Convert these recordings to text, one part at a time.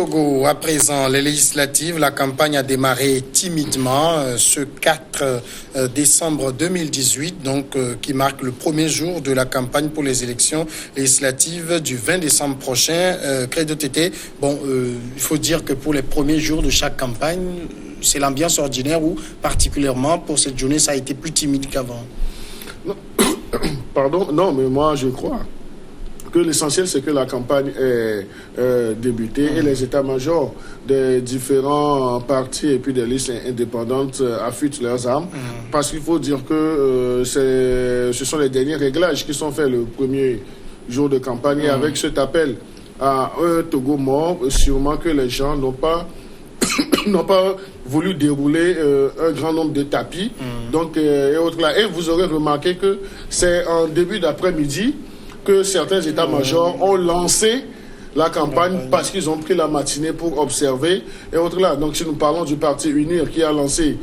Togo, à présent, les législatives, la campagne a démarré timidement ce 4 décembre 2018, donc qui marque le premier jour de la campagne pour les élections législatives du 20 décembre prochain. Credo Tété, il faut dire que pour les premiers jours de chaque campagne, c'est l'ambiance ordinaire ou particulièrement pour cette journée, ça a été plus timide qu'avant. Pardon, non, mais moi je crois que l'essentiel c'est que la campagne est débutée et les états-majors des différents partis et puis des listes indépendantes affûtent leurs armes parce qu'il faut dire que ce sont les derniers réglages qui sont faits le premier jour de campagne et avec cet appel à un Togo mort, sûrement que les gens n'ont pas voulu dérouler un grand nombre de tapis donc et autres là. Et vous aurez remarqué que c'est en début d'après-midi que certains états-majors ont lancé la campagne parce qu'ils ont pris la matinée pour observer et autres là. Donc si nous parlons du parti Unir qui a lancé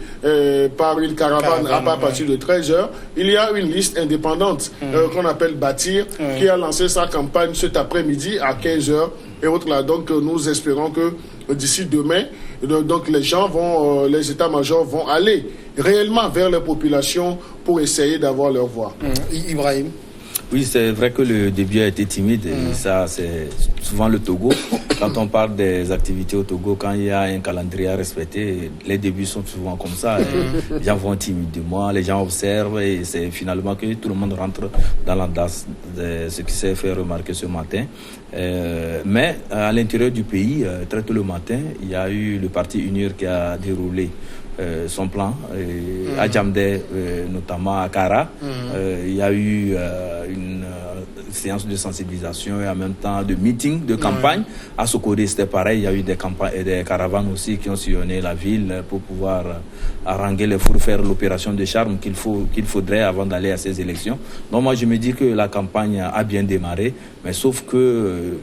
par une caravane à partir de 13h, il y a une liste indépendante qu'on appelle Bâtir qui a lancé sa campagne cet après-midi à 15h et autres là. Donc nous espérons que d'ici demain, donc les états-majors vont aller réellement vers les populations pour essayer d'avoir leur voix. Ibrahim. Oui, c'est vrai que le début a été timide et ça, c'est souvent le Togo. Quand on parle des activités au Togo, quand il y a un calendrier à respecter, les débuts sont souvent comme ça. Les gens vont timidement, les gens observent et c'est finalement que tout le monde rentre dans l'audace de ce qui s'est fait remarquer ce matin. Mais à l'intérieur du pays, très tôt le matin, il y a eu le parti Unir qui a déroulé son plan à Djamdé, notamment à Kara. Il y a eu une séance de sensibilisation et en même temps de meeting, de campagne. À Sokoré, c'était pareil, il y a eu des caravanes aussi qui ont sillonné la ville pour pouvoir haranguer les fous, faire l'opération de charme qu'il faudrait avant d'aller à ces élections. Donc moi je me dis que la campagne a bien démarré, mais sauf que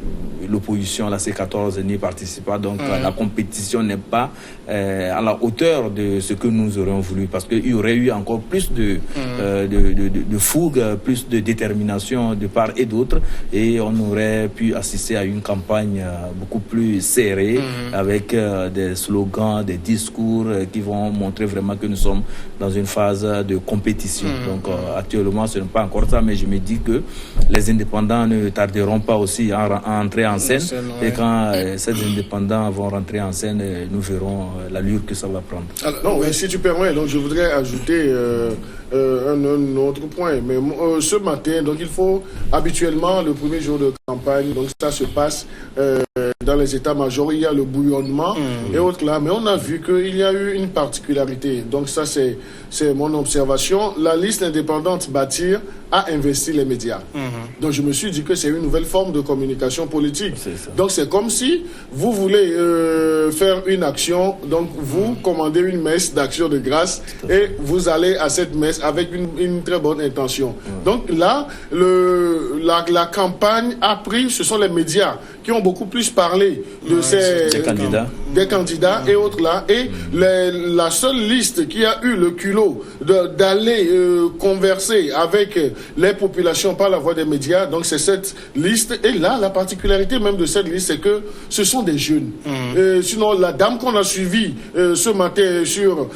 l'opposition, la C14, n'y participe pas, donc la compétition n'est pas à la hauteur de ce que nous aurions voulu, parce qu'il y aurait eu encore plus de fougue, plus de détermination de part et d'autre, et on aurait pu assister à une campagne beaucoup plus serrée, avec des slogans, des discours qui vont montrer vraiment que nous sommes dans une phase de compétition. Donc actuellement ce n'est pas encore ça, mais je me dis que les indépendants ne tarderont pas aussi à entrer en scène, et quand ces indépendants vont rentrer en scène, nous verrons l'allure que ça va prendre. Alors, non, si tu permets, donc je voudrais ajouter un autre point. Mais ce matin, donc il faut habituellement le premier jour de campagne, donc ça se passe dans les états-majors, il y a le bouillonnement et autres là, mais on a vu qu'il y a eu une particularité. Donc ça c'est mon observation. La liste indépendante Bâtir a investi les médias. Donc je me suis dit que c'est une nouvelle forme de communication politique. Donc c'est comme si vous voulez faire une action, donc vous commandez une messe d'action de grâce et vous allez à cette messe avec une très bonne intention. Donc là, la campagne a pris, ce sont les médias qui ont beaucoup plus parlé de des candidats et autres là, et la seule liste qui a eu le culot d'aller converser avec les populations par la voie des médias, donc c'est cette liste. Et là, la particularité même de cette liste, c'est que ce sont des jeunes. Sinon, la dame qu'on a suivie ce matin sur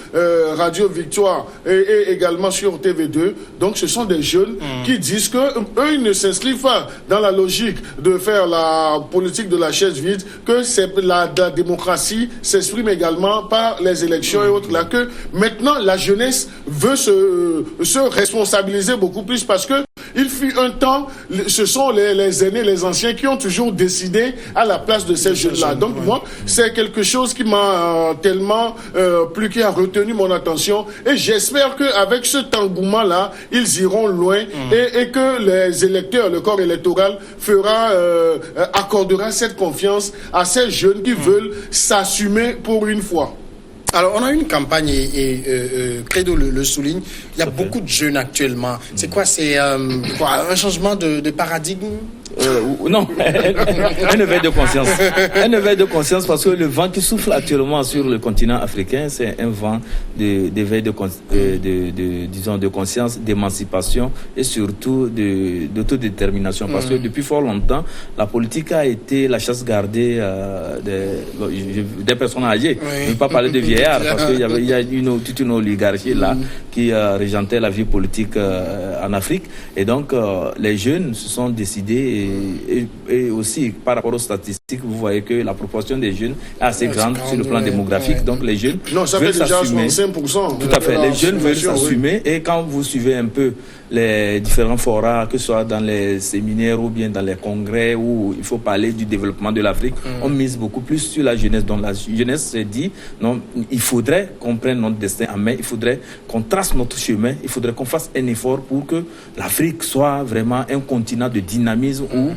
Radio Victoire et également sur TV2, donc ce sont des jeunes qui disent que eux, ils ne s'inscrivent pas dans la logique de faire la politique de la chaise vide, que c'est la démocratie s'exprime également par les élections et autres là, que maintenant la jeunesse veut se responsabiliser beaucoup plus, parce que il fut un temps, ce sont les aînés, les anciens qui ont toujours décidé à la place de ces jeunes-là. Donc moi, c'est quelque chose qui m'a tellement plu, qui a retenu mon attention, et j'espère qu'avec cet engouement-là, ils iront loin et que les électeurs, le corps électoral accordera cette confiance à ces jeunes qui veulent s'assumer pour une fois. Alors, on a une campagne et Credo le souligne. Il y a beaucoup de jeunes actuellement. C'est quoi? C'est un changement de paradigme? Non, un éveil de conscience. Un éveil de conscience parce que le vent qui souffle actuellement sur le continent africain, c'est un vent d'éveil de conscience, d'émancipation et surtout d'autodétermination. Parce que depuis fort longtemps, la politique a été la chasse gardée des personnes âgées. Oui. Je ne veux pas parler de vieillards parce qu'il y a toute une oligarchie là qui régentait la vie politique en Afrique. Et donc, les jeunes se sont décidés et aussi par rapport aux statistiques, vous voyez que la proportion des jeunes est assez grande sur le plan démographique. Donc, les jeunes veulent s'assumer. 65%. Tout à fait. Les jeunes veulent s'assumer et quand vous suivez un peu les différents forats, que ce soit dans les séminaires ou bien dans les congrès où il faut parler du développement de l'Afrique, on mise beaucoup plus sur la jeunesse. Donc la jeunesse s'est dit, non, il faudrait qu'on prenne notre destin en main, il faudrait qu'on trace notre chemin, il faudrait qu'on fasse un effort pour que l'Afrique soit vraiment un continent de dynamisme où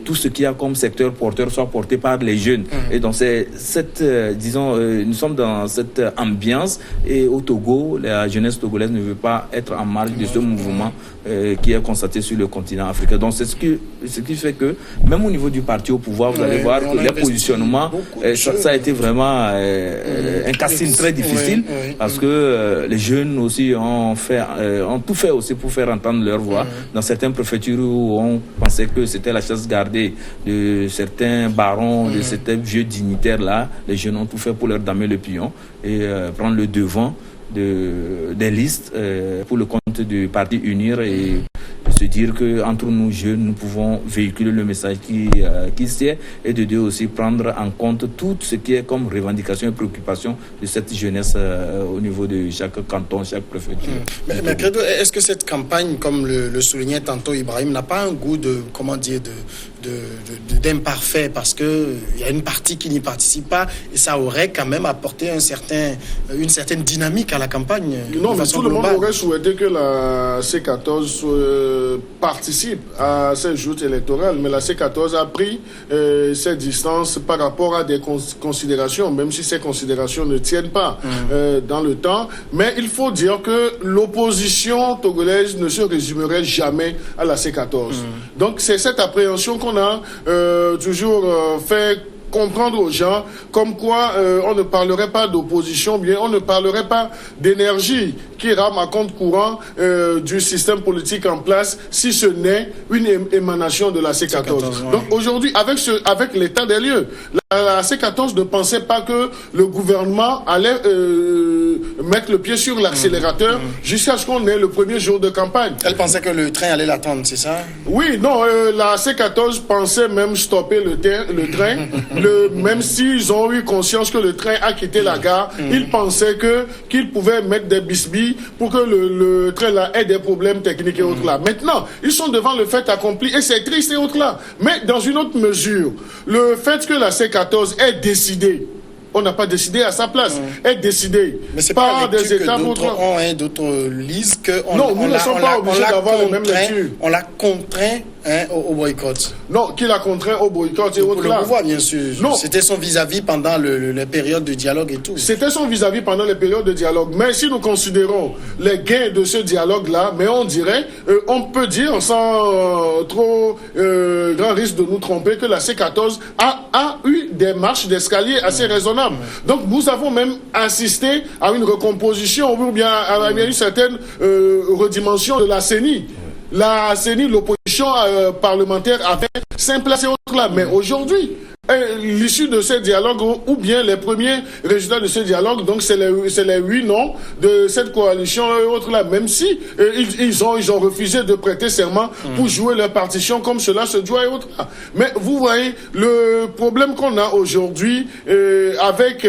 tout ce qu'il y a comme secteur porteur soit porté par les jeunes. Et donc c'est cette, nous sommes dans cette ambiance et au Togo, la jeunesse togolaise ne veut pas être en marge de ce mouvement qui est constaté sur le continent africain. Donc c'est ce qui fait que même au niveau du parti au pouvoir, vous allez voir que les positionnements, ça a été vraiment un casting très difficile parce que les jeunes aussi ont tout fait aussi pour faire entendre leur voix. Dans certaines préfectures où on pensait que c'était la chasse gardée de certains barons, de certains vieux dignitaires là, les jeunes ont tout fait pour leur damer le pion et prendre le devant des listes pour le compte du parti Unir et se dire que entre nous jeunes nous pouvons véhiculer le message qui sait et de deux aussi prendre en compte tout ce qui est comme revendication et préoccupation de cette jeunesse au niveau de chaque canton, chaque préfecture. Mais Credo, est-ce que cette campagne, comme le soulignait tantôt Ibrahim, n'a pas un goût d'imparfait parce que il y a une partie qui n'y participe pas et ça aurait quand même apporté une certaine dynamique à la campagne. Non, mais tout le monde aurait souhaité que la C14 participe à ces joutes électorales, mais la C14 a pris ses distances par rapport à des considérations, même si ces considérations ne tiennent pas dans le temps. Mais il faut dire que l'opposition togolaise ne se résumerait jamais à la C14. Donc c'est cette appréhension qu'on a toujours fait comprendre aux gens comme quoi on ne parlerait pas d'opposition, bien on ne parlerait pas d'énergie qui rame à compte courant du système politique en place si ce n'est une émanation de la C14. Donc aujourd'hui, avec l'état des lieux, la C14 ne pensait pas que le gouvernement allait mettre le pied sur l'accélérateur jusqu'à ce qu'on ait le premier jour de campagne. Elle pensait que le train allait l'attendre, c'est ça? Oui, non, la C14 pensait même stopper le train, même s'ils ont eu conscience que le train a quitté la gare, ils pensaient qu'ils pouvaient mettre des bisbilles pour que le train là ait des problèmes techniques et autres là. Maintenant, ils sont devant le fait accompli et c'est triste et autres là. Mais dans une autre mesure, le fait que la C14 ait décidé, on n'a pas décidé à sa place, est décidé par des États d'autres lisent que nous ne sommes pas obligés d'avoir les mêmes lectures. On l'a contraint au boycott. Non, qui l'a contraint au boycott et autres là. Le pouvoir, bien sûr. Non. C'était son vis-à-vis pendant les périodes de dialogue et tout. C'était son vis-à-vis pendant les périodes de dialogue. Mais si nous considérons les gains de ce dialogue-là, mais on dirait, on peut dire sans trop grand risque de nous tromper que la C14 a eu des marches d'escalier assez raisonnables. Donc nous avons même assisté à une recomposition ou bien à une certaine redimension de la CENI. La CENI, l'opposition parlementaire avait s'implacé autre là. Mais aujourd'hui, l'issue de ces dialogues ou bien les premiers résultats de ce dialogue, donc c'est les 8 noms de cette coalition et autres là, même si ils ont refusé de prêter serment pour jouer leur partition comme cela se doit et autres là. Mais vous voyez le problème qu'on a aujourd'hui avec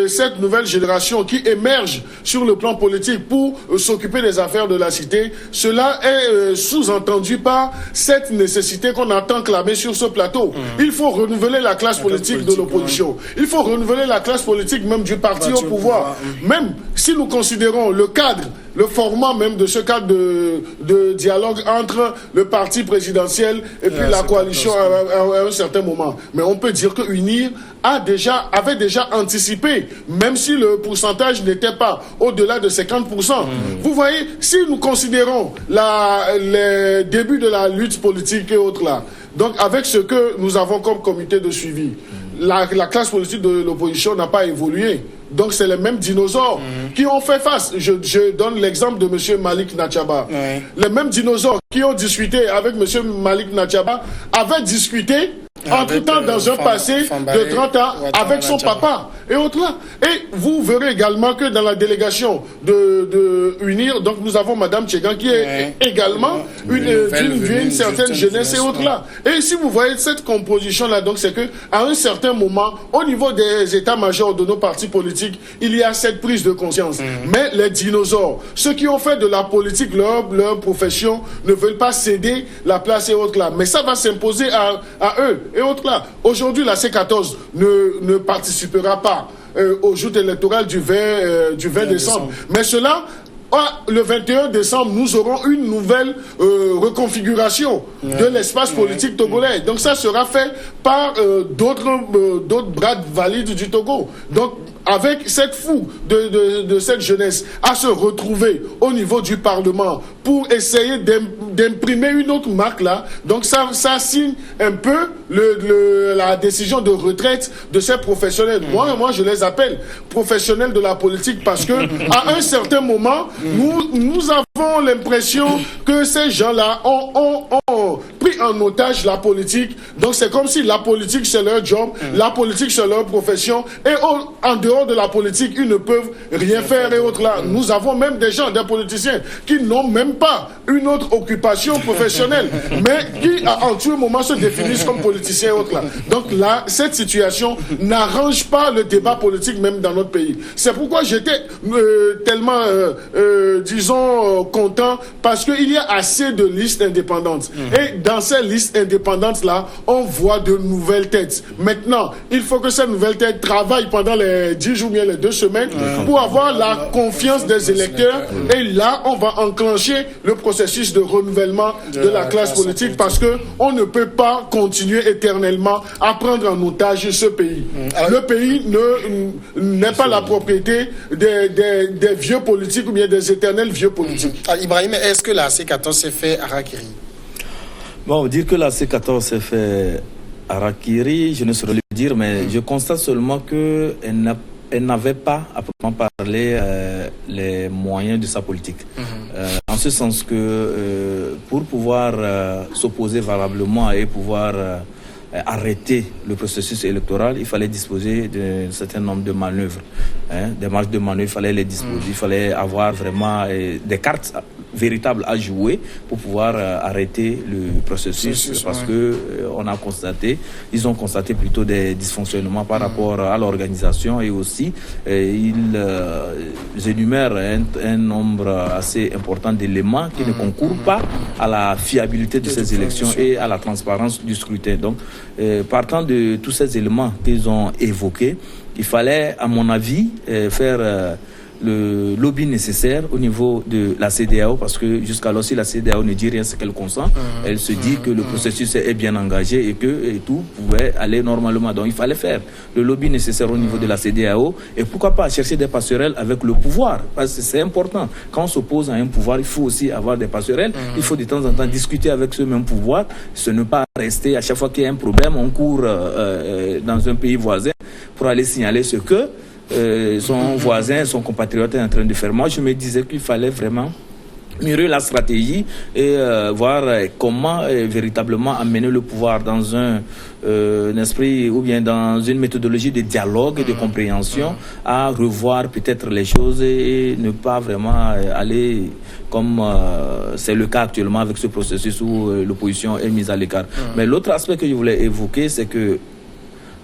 cette nouvelle génération qui émerge sur le plan politique pour s'occuper des affaires de la cité, cela est sous-entendu par cette nécessité qu'on a tant clamée sur ce plateau. Il faut renouveler la classe politique de l'opposition. Il faut renouveler la classe politique même du parti au pouvoir. Même si nous considérons le cadre, le format même de ce cadre de dialogue entre le parti présidentiel et puis la coalition à un certain moment. Mais on peut dire que UNIR avait déjà anticipé, même si le pourcentage n'était pas au-delà de 50%. Vous voyez, si nous considérons les débuts de la lutte politique et autres là, Donc, avec ce que nous avons comme comité de suivi, la classe politique de l'opposition n'a pas évolué. Donc, c'est les mêmes dinosaures qui ont fait face. Je donne l'exemple de M. Malik Nachaba. Les mêmes dinosaures qui ont discuté avec M. Malik Nachaba avaient discuté entre-temps dans un passé de 30 ans avec son papa et autres là. Et vous verrez également que dans la délégation de UNIR, donc nous avons Madame Tchegan qui est également d'une certaine jeunesse et autres là. Et si vous voyez cette composition là, donc c'est que à un certain moment, au niveau des états-majors de nos partis politiques, il y a cette prise de conscience. Mais les dinosaures, ceux qui ont fait de la politique leur profession, ne veulent pas céder la place et autres là. Mais ça va s'imposer à eux et autres là. Aujourd'hui, la C14 ne participera pas aux joutes électorales du 20 décembre. Mais cela, le 21 décembre, nous aurons une nouvelle reconfiguration de l'espace politique togolais. Donc ça sera fait par d'autres bras valides du Togo. Donc avec cette fougue de cette jeunesse à se retrouver au niveau du Parlement pour essayer d'imprimer une autre marque là. Donc ça signe un peu la décision de retraite de ces professionnels. Moi, je les appelle professionnels de la politique parce que à un certain moment, nous avons l'impression que ces gens-là ont pris en otage la politique. Donc c'est comme si la politique c'est leur job, la politique c'est leur profession et en dehors de la politique, ils ne peuvent rien faire et autres là. Nous avons même des politiciens qui n'ont même pas une autre occupation professionnelle, mais qui en tout moment se définissent comme politiciens et autres là. Donc là, cette situation n'arrange pas le débat politique même dans notre pays. C'est pourquoi j'étais tellement, disons, content parce qu'il y a assez de listes indépendantes. Et dans ces listes indépendantes là, on voit de nouvelles têtes. Maintenant, il faut que ces nouvelles têtes travaillent pendant les 10 jours, bien les 2 semaines, pour avoir la confiance des électeurs. Et là, on va enclencher le processus de renouvellement de la classe politique parce que on ne peut pas continuer éternellement à prendre en otage ce pays. Le pays n'est pas la propriété des vieux politiques ou bien des éternels vieux politiques. Ibrahim, est-ce que la C14 s'est fait harakiri? Bon, dire que la C14 s'est fait harakiri, je ne saurais le dire, mais je constate seulement qu'elle n'avait pas, à proprement parler, les moyens de sa politique. En ce sens que pour pouvoir s'opposer valablement et pouvoir arrêter le processus électoral, il fallait disposer d'un certain nombre de manœuvres. Des marges de manœuvre, il fallait les disposer. Il fallait avoir vraiment des cartes véritables à jouer pour pouvoir arrêter le processus parce que ils ont constaté plutôt des dysfonctionnements par rapport à l'organisation et aussi ils énumèrent un nombre assez important d'éléments qui ne concourent pas à la fiabilité de ces élections et à la transparence du scrutin. Donc, partant de tous ces éléments qu'ils ont évoqués, il fallait, à mon avis, faire le lobby nécessaire au niveau de la CEDEAO parce que jusqu'alors, si la CEDEAO ne dit rien, c'est qu'elle consent. Elle se dit que le processus est bien engagé et que tout pouvait aller normalement. Donc, il fallait faire le lobby nécessaire au niveau de la CEDEAO et pourquoi pas chercher des passerelles avec le pouvoir parce que c'est important. Quand on s'oppose à un pouvoir, il faut aussi avoir des passerelles. Il faut de temps en temps discuter avec ce même pouvoir. Ce ne pas rester à chaque fois qu'il y a un problème, on court dans un pays voisin pour aller signaler ce que son voisin, son compatriote est en train de faire. Moi, je me disais qu'il fallait vraiment mûrir la stratégie et voir comment véritablement amener le pouvoir dans un esprit ou bien dans une méthodologie de dialogue et de compréhension à revoir peut-être les choses et ne pas vraiment aller comme c'est le cas actuellement avec ce processus où l'opposition est mise à l'écart. Mais l'autre aspect que je voulais évoquer, c'est que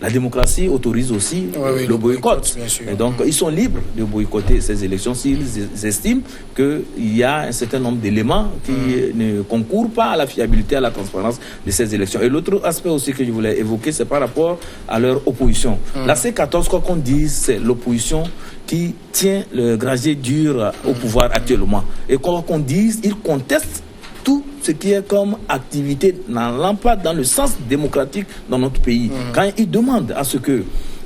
la démocratie autorise aussi le boycott. Et donc, ils sont libres de boycotter ces élections s'ils estiment qu'il y a un certain nombre d'éléments qui ne concourent pas à la fiabilité, à la transparence de ces élections. Et l'autre aspect aussi que je voulais évoquer, c'est par rapport à leur opposition. La C14, quoi qu'on dise, c'est l'opposition qui tient le gravier dur au pouvoir actuellement. Et quoi qu'on dise, ils contestent tout ce qui est comme activité n'allant pas dans le sens démocratique dans notre pays. Quand ils demandent à ce que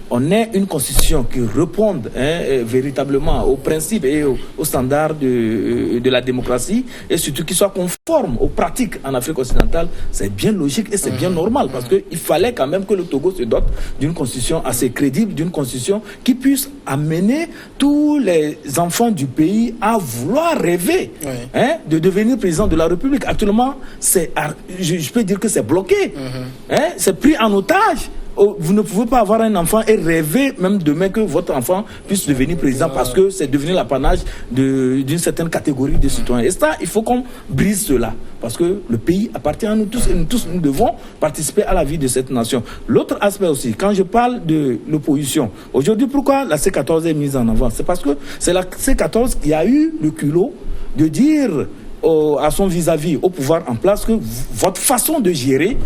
on ait une constitution qui réponde véritablement aux principes et aux standards de la démocratie, et surtout qui soit conforme aux pratiques en Afrique occidentale, c'est bien logique et c'est bien normal, parce qu'il fallait quand même que le Togo se dote d'une constitution assez crédible, d'une constitution qui puisse amener tous les enfants du pays à vouloir rêver de devenir président de la République. Actuellement, je peux dire que c'est bloqué, c'est pris en otage. Vous ne pouvez pas avoir un enfant et rêver même demain que votre enfant puisse devenir président, parce que c'est devenu l'apanage d'une certaine catégorie de citoyens. Et ça, il faut qu'on brise cela, parce que le pays appartient à nous tous, et nous devons participer à la vie de cette nation. L'autre aspect aussi, quand je parle de l'opposition, aujourd'hui, pourquoi la C14 est mise en avant? C'est parce que c'est la C14 qui a eu le culot de dire à son vis-à-vis, au pouvoir en place, que votre façon de gérer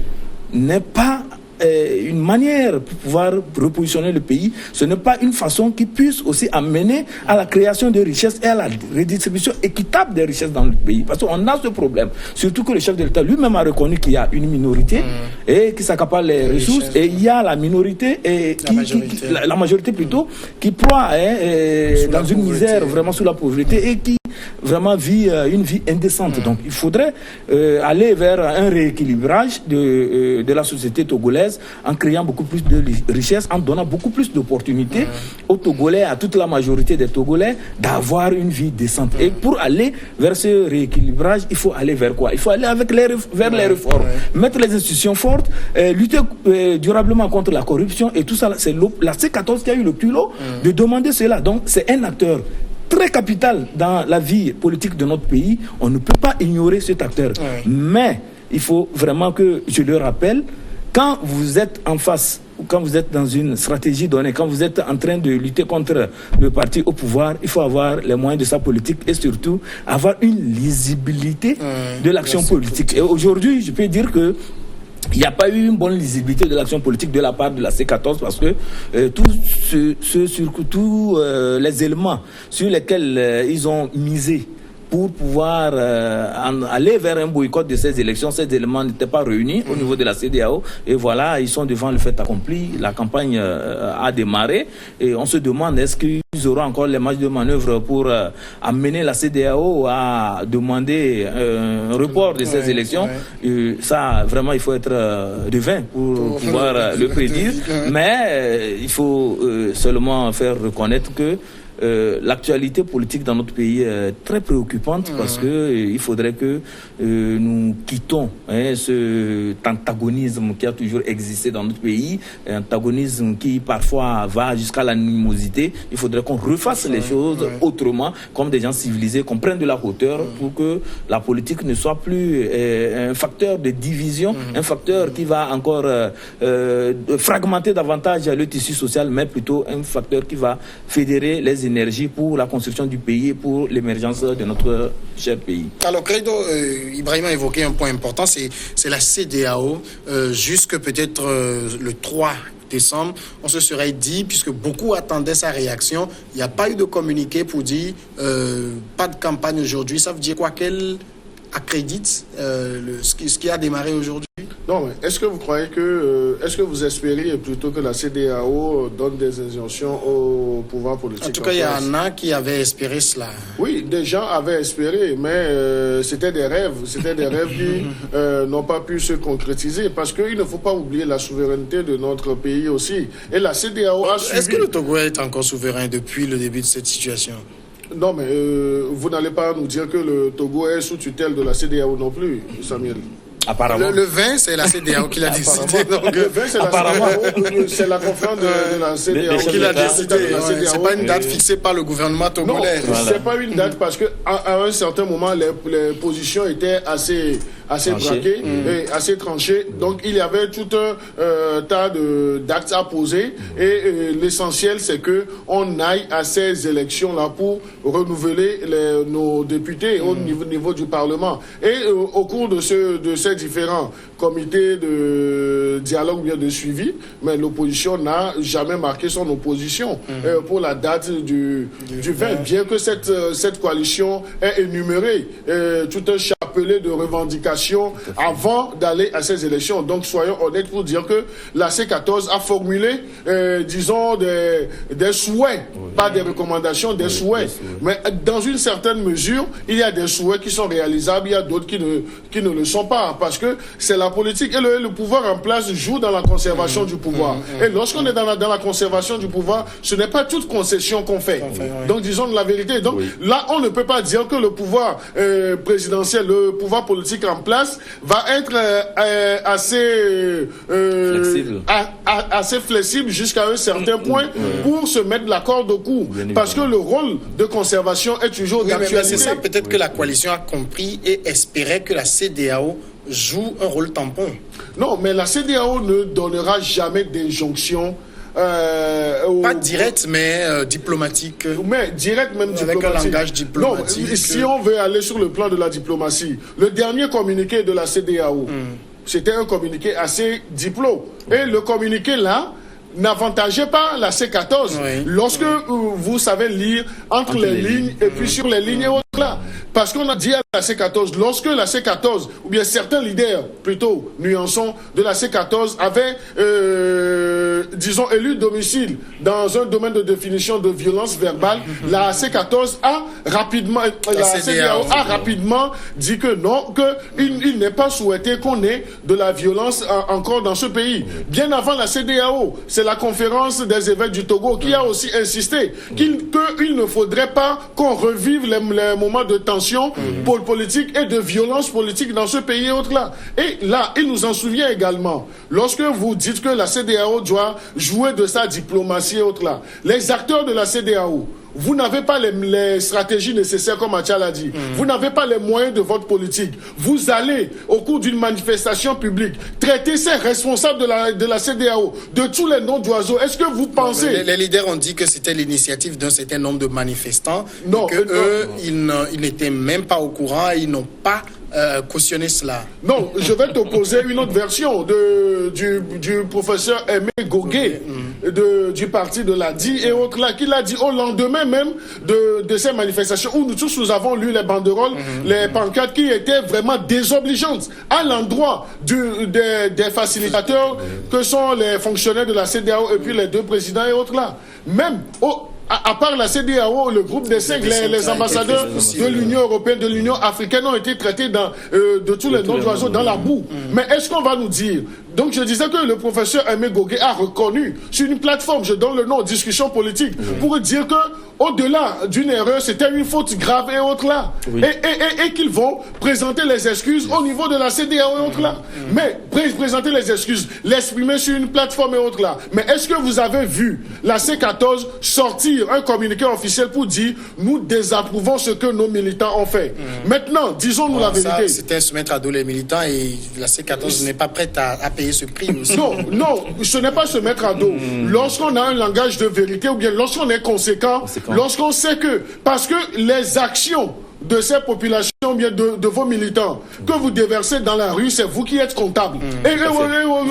n'est pas une manière pour pouvoir repositionner le pays. Ce n'est pas une façon qui puisse aussi amener à la création de richesses et à la redistribution équitable des richesses dans le pays. Parce qu'on a ce problème. Surtout que le chef de l'État lui-même a reconnu qu'il y a une minorité et qui s'accapare les ressources, et il y a la minorité et la majorité plutôt, qui ploie dans une misère, vraiment sous la pauvreté, et qui vraiment vit une vie indécente. Donc il faudrait aller vers un rééquilibrage de la société togolaise, en créant beaucoup plus de richesses, en donnant beaucoup plus d'opportunités aux Togolais, à toute la majorité des Togolais, d'avoir une vie décente. Et pour aller vers ce rééquilibrage, il faut aller vers quoi? Il faut aller vers les réformes, mettre les institutions fortes, lutter durablement contre la corruption, et tout ça. C'est la C14 qui a eu le culot de demander cela. Donc c'est un acteur très capital dans la vie politique de notre pays. On ne peut pas ignorer cet acteur. Mais il faut vraiment que je le rappelle, quand vous êtes en face, ou quand vous êtes dans une stratégie donnée, quand vous êtes en train de lutter contre le parti au pouvoir, il faut avoir les moyens de sa politique, et surtout avoir une lisibilité de l'action politique. Et aujourd'hui, je peux dire que il n'y a pas eu une bonne lisibilité de l'action politique de la part de la C14, parce que tous les éléments sur lesquels ils ont misé pour pouvoir aller vers un boycott de ces élections, ces éléments n'étaient pas réunis au niveau de la CEDEAO, et voilà, ils sont devant le fait accompli. La campagne a démarré, et on se demande, est-ce qu'ils auront encore les marges de manœuvre pour amener la CEDEAO à demander un report de ces élections. Ça, vraiment, il faut être devin pour pouvoir le prédire, mais il faut seulement faire reconnaître que l'actualité politique dans notre pays est très préoccupante, parce que il faudrait que nous quittons ce antagonisme qui a toujours existé dans notre pays, un antagonisme qui parfois va jusqu'à l'animosité. Il faudrait qu'on refasse les choses autrement, comme des gens civilisés, qu'on prenne de la hauteur, pour que la politique ne soit plus un facteur de division, un facteur qui va encore fragmenter davantage le tissu social, mais plutôt un facteur qui va fédérer les énergie pour la construction du pays et pour l'émergence de notre cher pays. Alors, Credo, Ibrahim a évoqué un point important, c'est la CEDEAO. Jusque peut-être le 3 décembre, on se serait dit, puisque beaucoup attendaient sa réaction, il n'y a pas eu de communiqué pour dire pas de campagne aujourd'hui. Ça veut dire quoi? Qu'elle accrédite ce qui a démarré aujourd'hui? Non, mais est-ce que vous croyez que, est-ce que vous espérez plutôt que la CEDEAO donne des injonctions au pouvoir politique? En tout cas, il y en a qui avaient espéré cela. Oui, des gens avaient espéré, mais c'était des rêves. C'était des rêves qui n'ont pas pu se concrétiser, parce qu'il ne faut pas oublier la souveraineté de notre pays aussi. Et la CEDEAO a suivi... Est-ce que le Togo est encore souverain depuis le début de cette situation? Non, mais vous n'allez pas nous dire que le Togo est sous tutelle de la CEDEAO non plus, Samuel. Apparemment. Le vin, c'est la CEDEAO qui l'a décidé. Donc, le vin, c'est la CEDEAO, c'est la conférence de la CEDEAO qui l'a décidé. C'est pas une date fixée par le gouvernement togolais. Non, c'est pas une date, parce qu'à un certain moment, les positions étaient assez braquées et assez tranchées. Donc, il y avait tout un tas d'actes à poser, et l'essentiel, c'est que on aille à ces élections-là pour renouveler nos députés au niveau du Parlement. Et au cours de ces différents comités de dialogue, bien de suivi, mais l'opposition n'a jamais marqué son opposition pour la date du 20, bien que cette coalition ait énuméré tout un chapeau appelé de revendications avant d'aller à ces élections. Donc soyons honnêtes pour dire que la C14 a formulé, disons, des souhaits, pas des recommandations, des souhaits. Mais dans une certaine mesure, il y a des souhaits qui sont réalisables, il y a d'autres qui ne le sont pas, parce que c'est la politique et le pouvoir en place joue dans la conservation du pouvoir. Et lorsqu'on est dans la conservation du pouvoir, ce n'est pas toute concession qu'on fait. Donc disons la vérité. Donc là, on ne peut pas dire que le pouvoir présidentiel, le pouvoir politique en place va être assez flexible jusqu'à un certain point pour se mettre la corde au cou. Parce que le rôle de conservation est toujours d'actualité. C'est ça peut-être que la coalition a compris et espérait que la CEDEAO joue un rôle tampon. Non, mais la CEDEAO ne donnera jamais d'injonction. Pas direct, mais diplomatique. Mais direct, même avec diplomatique. Un langage diplomatique. Non, si on veut aller sur le plan de la diplomatie, le dernier communiqué de la CEDEAO, c'était un communiqué assez diplo. Et le communiqué là n'avantageait pas la C14. Lorsque vous savez lire entre les lignes et puis sur les lignes et autres là. Parce qu'on a dit à la C14, lorsque la C14, ou bien certains leaders, plutôt nuançons, de la C14 avaient, disons, élu domicile dans un domaine de définition de violence verbale, la C14 a rapidement, la CEDEAO a rapidement dit que non, qu'il n'est pas souhaité qu'on ait de la violence encore dans ce pays. Bien avant la CEDEAO, c'est la conférence des évêques du Togo qui a aussi insisté qu'il ne faudrait pas qu'on revive les moments de tension politique et de violence politique dans ce pays et autres là. Et là, il nous en souvient également. Lorsque vous dites que la CEDEAO doit jouer de sa diplomatie et autres là, les acteurs de la CEDEAO, vous n'avez pas les stratégies nécessaires, comme Achal a dit. Vous n'avez pas les moyens de votre politique. Vous allez, au cours d'une manifestation publique, traiter ces responsables de la CEDEAO de tous les noms d'oiseaux. Est-ce que vous pensez... Les leaders ont dit que c'était l'initiative d'un certain nombre de manifestants. Non. Ils n'étaient même pas au courant, ils n'ont pas cautionné cela. Non, je vais t'opposer une autre version du professeur Aimé Gogué du parti de l'ADI et autres là, qui l'a dit au lendemain même de ces manifestations où nous tous nous avons lu les banderoles, les pancartes qui étaient vraiment désobligeantes à l'endroit des facilitateurs que sont les fonctionnaires de la CEDEAO et puis les deux présidents et autres là. Même à part la CEDEAO, le groupe des 5, les ambassadeurs de l'Union européenne, de l'Union africaine ont été traités de tous les noms d'oiseaux dans la boue. Mais est-ce qu'on va nous dire... Donc je disais que le professeur Aimé Gogué a reconnu sur une plateforme, je donne le nom, discussion politique, pour dire que au-delà d'une erreur, c'était une faute grave et autres là. Et qu'ils vont présenter les excuses au niveau de la CEDEAO et autres là. Mais présenter les excuses, l'exprimer sur une plateforme et autres là. Mais est-ce que vous avez vu la C14 sortir un communiqué officiel pour dire nous désapprouvons ce que nos militants ont fait? Maintenant, disons-nous la vérité. C'était se mettre à dos les militants et la C14 n'est pas prête à payer ce prix aussi. Non, ce n'est pas se mettre à dos. Lorsqu'on a un langage de vérité ou bien lorsqu'on est conséquent, lorsqu'on sait que, parce que les actions de ces populations, bien de vos militants, que vous déversez dans la rue, c'est vous qui êtes comptable. Et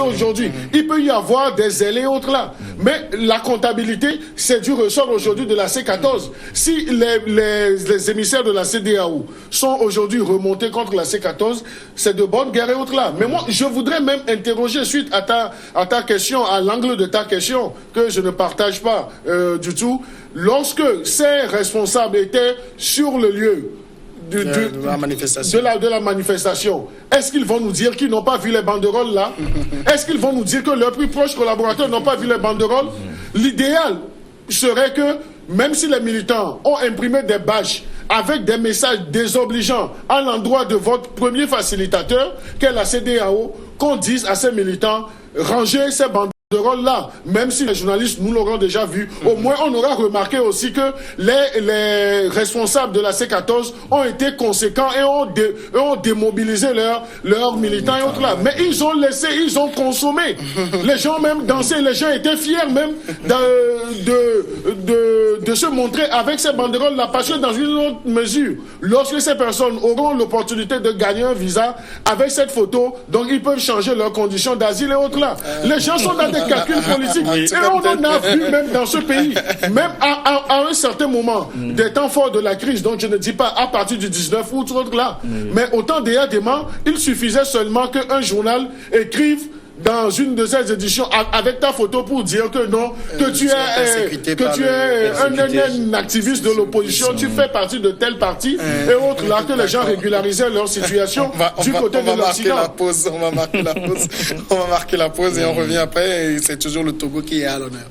aujourd'hui, il peut y avoir des zèles et autres là. Mais la comptabilité, c'est du ressort aujourd'hui de la C14. Si les émissaires de la CEDEAO sont aujourd'hui remontés contre la C14, c'est de bonne guerre et autres là. Mais moi, je voudrais même interroger suite à ta question, à l'angle de ta question, que je ne partage pas du tout. Lorsque ces responsables étaient sur le lieu de la manifestation, est-ce qu'ils vont nous dire qu'ils n'ont pas vu les banderoles là? Est-ce qu'ils vont nous dire que leurs plus proches collaborateurs n'ont pas vu les banderoles? L'idéal serait que, même si les militants ont imprimé des badges avec des messages désobligeants à l'endroit de votre premier facilitateur, qu'est la CEDEAO, qu'on dise à ces militants, rangez ces banderoles là, même si les journalistes nous l'auront déjà vu, au moins on aura remarqué aussi que les responsables de la C14 ont été conséquents et ont démobilisé leurs militants et autres là. Mais ils ont laissé, ils ont consommé. Les gens même dansaient, les gens étaient fiers même de se montrer avec ces banderoles là, parce que dans une autre mesure, lorsque ces personnes auront l'opportunité de gagner un visa avec cette photo, donc ils peuvent changer leurs conditions d'asile et autres là. Les gens sont dans des calculs politiques. Et on en a vu même dans ce pays. Même à un certain moment, des temps forts de la crise, donc je ne dis pas à partir du 19 août, là. Mais au temps des Adema, il suffisait seulement qu'un journal écrive dans une de ces éditions avec ta photo pour dire que non, que tu es un activiste de l'opposition, tu fais partie de tel parti et autres là, que les gens régularisaient leur situation du côté de l'Occident. On va marquer la pause et on revient après et c'est toujours le Togo qui est à l'honneur.